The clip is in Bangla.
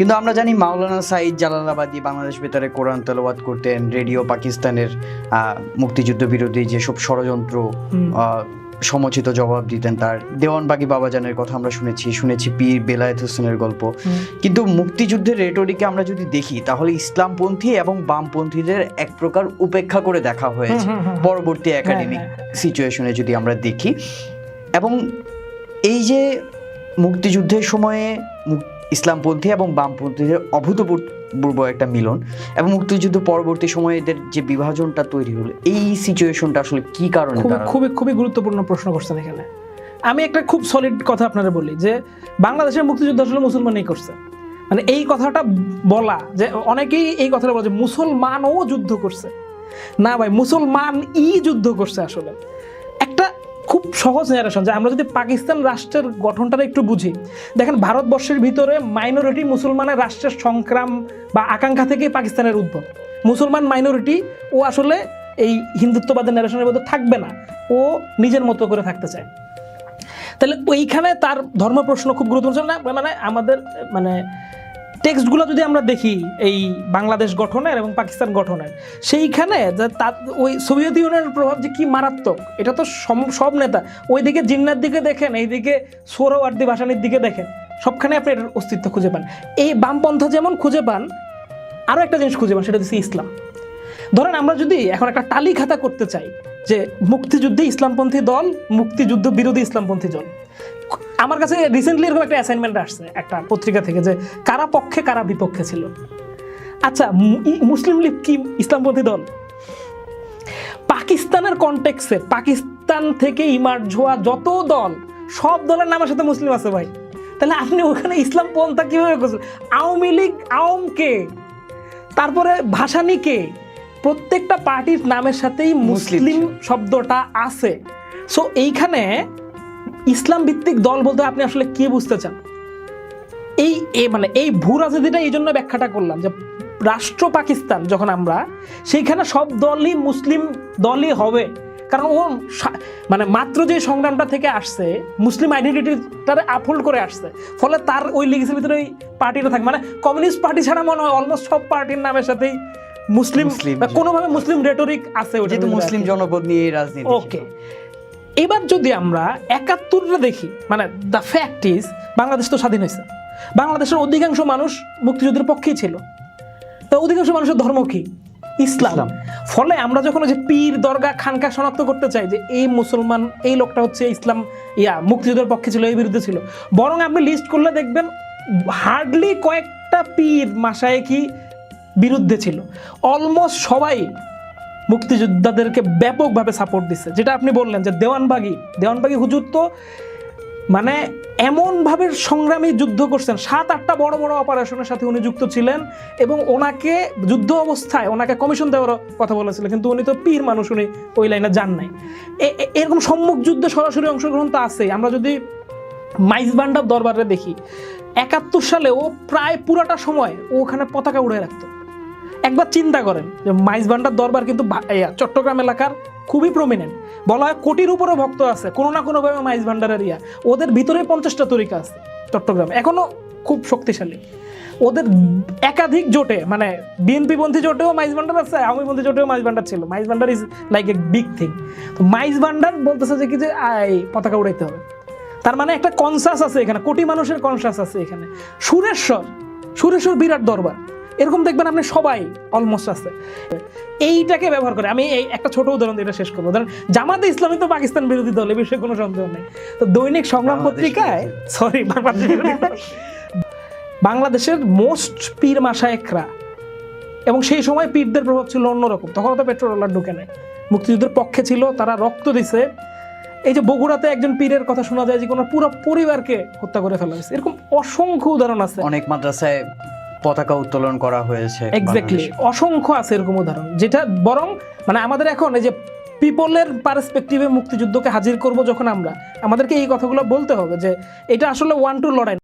কিন্তু আমরা জানি মাওলানা সাঈদ জালালাবাদী বাংলাদেশ বেতারে কোরআন তেলাওয়াত করতেন, রেডিও পাকিস্তানের মুক্তিযুদ্ধ বিরোধী যেসব ষড়যন্ত্র সমুচিত জবাব দিতেন তার, দেওয়ানবাগী বাবাজানের কথা আমরা শুনেছি পীর বেলায়েত হোসেনের গল্প। কিন্তু মুক্তিযুদ্ধের রেটরিকে আমরা যদি দেখি তাহলে ইসলামপন্থী এবং বামপন্থীদের এক প্রকার উপেক্ষা করে দেখা হয়েছে পরবর্তী একাডেমিক সিচুয়েশনে যদি আমরা দেখি। এবং এই যে মুক্তিযুদ্ধের সময়ে ইসলামপন্থী এবং বামপন্থীদের অভূতপূর্ব একটা মিলন এবং মুক্তিযুদ্ধ পরবর্তী সময়ে এদের যে বিভাজনটা তৈরি হলো, এই সিচুয়েশনটা আসলে কি কারণে? খুবই গুরুত্বপূর্ণ প্রশ্ন করছেন এখানে। আমি একটা খুব সলিড কথা আপনারা বলি যে বাংলাদেশের মুক্তিযুদ্ধ আসলে মুসলমানই করছে। মানে এই কথাটা বলা যে অনেকেই এই কথাটা বলে যে মুসলমানও যুদ্ধ করছে, না ভাই, মুসলমান যুদ্ধ করছে। আসলে একটা খুব সহজ ন্যারেশন যে আমরা যদি পাকিস্তান রাষ্ট্রের গঠনটা একটু বুঝি, দেখেন ভারতবর্ষের ভিতরে মাইনরিটি মুসলমানের রাষ্ট্রের সংগ্রাম বা আকাঙ্ক্ষা থেকেই পাকিস্তানের উদ্ভব। মুসলমান মাইনরিটি ও আসলে এই হিন্দুত্ববাদের ন্যারেশনের মধ্যে থাকবে না, ও নিজের মতো করে থাকতে চায়। তাহলে ওইখানে তার ধর্ম প্রশ্ন খুব গুরুত্বপূর্ণ না। মানে আমাদের মানে টেক্সটগুলো যদি আমরা দেখি এই বাংলাদেশ গঠনের এবং পাকিস্তান গঠনের, সেইখানে যে তার ওই সোভিয়েত ইউনিয়নের প্রভাব যে কি মারাত্মক, এটা তো সব নেতা, ওইদিকে জিন্নার দিকে দেখেন, এইদিকে সোহরাওয়ার্দী ভাসানির দিকে দেখেন, সবখানে আপনি এটার অস্তিত্ব খুঁজে পান। এই বামপন্থা যেমন খুঁজে পান, আরও একটা জিনিস খুঁজে পান, সেটা হচ্ছে ইসলাম। ধরেন আমরা যদি এখন একটা টালি খাতা করতে চাই যে মুক্তিযুদ্ধে ইসলামপন্থী দল, মুক্তিযুদ্ধ বিরোধী ইসলামপন্থী দল, আমার কাছে রিসেন্টলি এরকম একটা অ্যাসাইনমেন্ট আসছে একটা পত্রিকা থেকে যে কারা পক্ষে কারা বিপক্ষে ছিল। আচ্ছা, মুসলিম লীগ কি ইসলামপন্থী দল? পাকিস্তানের কনটেক্সে পাকিস্তান থেকে ইমার্জ হওয়া যত দল, সব দলের নামের সাথে মুসলিম আছে ভাই। তাহলে আপনি ওখানে ইসলাম পন্থা কিভাবে করছেন? আওয়ামী লীগ আওয়ামকে, তারপরে ভাসানীকে, প্রত্যেকটা পার্টির নামের সাথেই মুসলিম শব্দটা আছে। সো এইখানে ইসলাম ভিত্তিক দল বলতে আপনি আসলে কি বুঝতে চান? মানে এই ভূ রাজনীতিটা এই জন্য ব্যাখ্যাটা করলাম যে রাষ্ট্র পাকিস্তান যখন আমরা, সেইখানে সব দলই মুসলিম দলই হবে, কারণ ও মানে মাত্র যে সংগ্রামটা থেকে আসছে মুসলিম আইডেন্টিটিটারে আপহোল্ড করে আসছে, ফলে তার ওই লিগেসির ভিতরে ওই পার্টিটা থাকে। মানে কমিউনিস্ট পার্টি ছাড়া মনে হয় অলমোস্ট সব পার্টির নামের সাথেই মুসলিম কোনোভাবে মুসলিম রেটরিক আছে, যেহেতু মুসলিম জনপদ নিয়ে রাজনীতি। ওকে, এবার যদি আমরা ৭১টা দেখি, মানে দ্য ফ্যাক্ট ইজ বাংলাদেশ তো স্বাধীন হয়েছে, বাংলাদেশের অধিকাংশ মানুষ মুক্তিযুদ্ধের পক্ষেই ছিল, তো অধিকাংশ মানুষের ধর্ম কি? ইসলাম। ফলে আমরা যখন যে পীর দরগা খানকা শনাক্ত করতে চাই যে এই মুসলমান, এই লোকটা হচ্ছে ইসলাম মুক্তিযুদ্ধের পক্ষে ছিল, এই বিরুদ্ধে ছিল, বরং আপনি লিস্ট করলে দেখবেন হার্ডলি কয়েকটা পীর মাশায়েখি বিরুদ্ধে ছিল, অলমোস্ট সবাই মুক্তিযোদ্ধাদেরকে ব্যাপকভাবে সাপোর্ট দিচ্ছে। যেটা আপনি বললেন যে দেওয়ানবাগী হুজুর তো মানে এমনভাবে সংগ্রামী যুদ্ধ করছেন, ৭-৮টা বড় বড় অপারেশনের সাথে উনি যুক্ত ছিলেন, এবং ওনাকে যুদ্ধ অবস্থায় ওনাকে কমিশন দেওয়ার কথা বলেছিলেন, কিন্তু উনি তো পীর মানুষ, উনি ওই লাইনে যান নাই। এরকম সম্মুখ যুদ্ধে সরাসরি অংশগ্রহণ তো আছেই। আমরা যদি মাইজবান্ডার দরবারে দেখি, ৭১ সালে ও প্রায় পুরাটা সময় ও ওখানে পতাকা উড়ে রাখতো। একবার চিন্তা করেন যে মাইজবান্ডার দরবার কিন্তু চট্টগ্রাম এলাকার খুবই প্রমিনেন্ট, বলা হয় কোটির উপরে ভক্ত আছে কোনো না কোনোভাবে মাইজবান্ডারের ওদের ভিতরে 50টা তরিকা আছে চট্টগ্রাম, এখনো খুব শক্তিশালী। ওদের একাধিক জোটে, মানে বিএনপি পন্থী জোটেও মাইজবান্ডার আছে, আওয়ামী পন্থী জোটেও মাইজবান্ডার ছিল। Maijbhandar is like a big thing. তো মাইজবান্ডার বলতেছে যে কি যে পতাকা উড়াইতে হবে, তার মানে একটা কনসাস আছে এখানে, কোটি মানুষের কনসাস আছে এখানে। সুরেশ্বর বিরাট দরবার, এরকম দেখবেন আপনি সবাই অলমোস্ট আছে। এইটাকে ব্যবহার করে আমি এই একটা ছোট উদাহরণ দিয়ে এটা শেষ করবো। ধরেন জামাতে ইসলামী তো পাকিস্তান বিরোধী দল, এ বিষয়ে কোনো সন্দেহ নেই। তো দৈনিক সংগ্রাম পত্রিকায় বাংলাদেশের মোস্ট পীর মাশায়েখরা, এবং সেই সময় পীরদের প্রভাব ছিল অন্যরকম, তখন তো পেট্রোল ডলার ঢুকে নেয়, মুক্তিযুদ্ধের পক্ষে ছিল, তারা রক্ত দিছে। এই যে বগুড়াতে একজন পীরের কথা শোনা যায় যে কোনো পুরো পরিবারকে হত্যা করে ফেলা হয়েছে, এরকম অসংখ্য উদাহরণ আছে। অনেক মাদ্রাসায় পতাকা উত্তোলন করা হয়েছে, এক্স্যাক্টলি, অসংখ্য আছে এরকম উদাহরণ। যেটা বরং মানে আমাদের এখন এই যে পিপলের পার্সপেক্টিভে মুক্তিযুদ্ধকে হাজির করব যখন আমরা, আমাদেরকে এই কথাগুলো বলতে হবে যে এটা আসলে 1-2 লড়াই।